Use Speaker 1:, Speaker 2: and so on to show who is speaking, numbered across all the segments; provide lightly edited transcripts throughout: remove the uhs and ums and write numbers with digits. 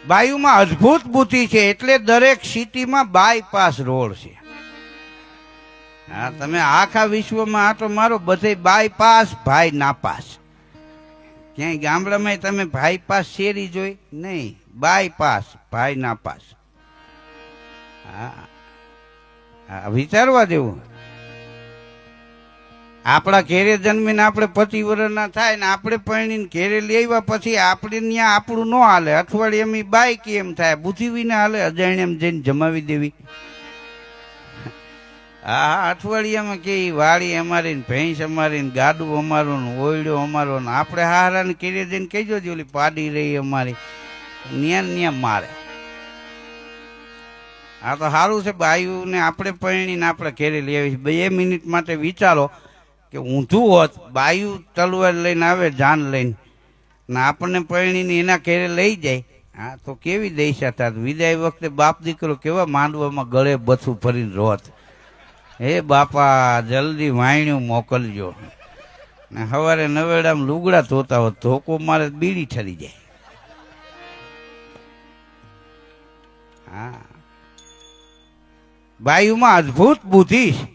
Speaker 1: બાયુમાં અદ્ભુત બુદ્ધિ છે, એટલે દરેક સિટીમાં બાયપાસ રોડ છે. હા, તમે આખા વિશ્વમાં આટો મારો, બધે બાયપાસ ભાઈ નાપાસ. ક્યાંય ગામડામાં તમે બાયપાસ શેરી જોઈ નહીં, બાયપાસ ભાઈ નાપાસ. હા, વિચારવા જેવું. આપણા ઘેરે જન્મીને આપણે 25 વર્ષના થાય ને આપણે પરણીને ઘેરે લઈ આવ્યા પછી આપણે ત્યાં આપણું ન હાલે. અઠવાડિયે એમ બાઈક એમ થાય, બુદ્ધિ વિના હાલે. અજાણ્યામ જઈને જમાવી દેવી. હા, અઠવાડિયામાં કે વાડી અમારી, ભેંસ અમારી, ગાડું અમારું, ઓયડો અમારો, ને આપણે હારાને ઘેરે જઈને કહેજો જ ઓલી પાડી રહી અમારી, ન્યા મારે. આ તો સારું છે, બાયુને આપણે પરણીને આપણે ઘેરે લઈ આવી. 2 મિનિટ માટે વિચારો કે ઊંધું હોત, બાયુ તલવાર લઈને આવે જાન લઈને, ને આપણને પરણીને એના ઘેરે લઈ જાય. હા, તો કેવી દશા થાત. વિદાય વખતે બાપ દીકરો કેવા માંડવામાં ગળે બથું ફરીને રોત, હે બાપા જલ્દી વાયણું મોકલજો. ને સવારે નવેડામાં લુગડા ધોતા હોત, ધોકો મારે બીડી ઠરી જાય. હા, બાયુમાં અદ્ભુત બુદ્ધિ છે.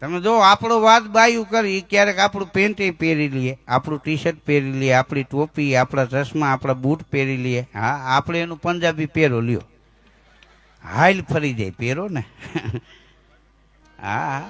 Speaker 1: તમે જો આપણો વાત બાયુ કરી, ક્યારેક આપણું પેન્ટ પહેરી લઈએ, આપણું ટી શર્ટ પહેરી લઈએ, આપણી ટોપી, આપણા ચશ્મા, આપણા બૂટ પહેરી લઈએ. હા, આપણે એનું પંજાબી પહેરો લ્યો, હાઈલ ફરી જાય, પહેરો ને. હા.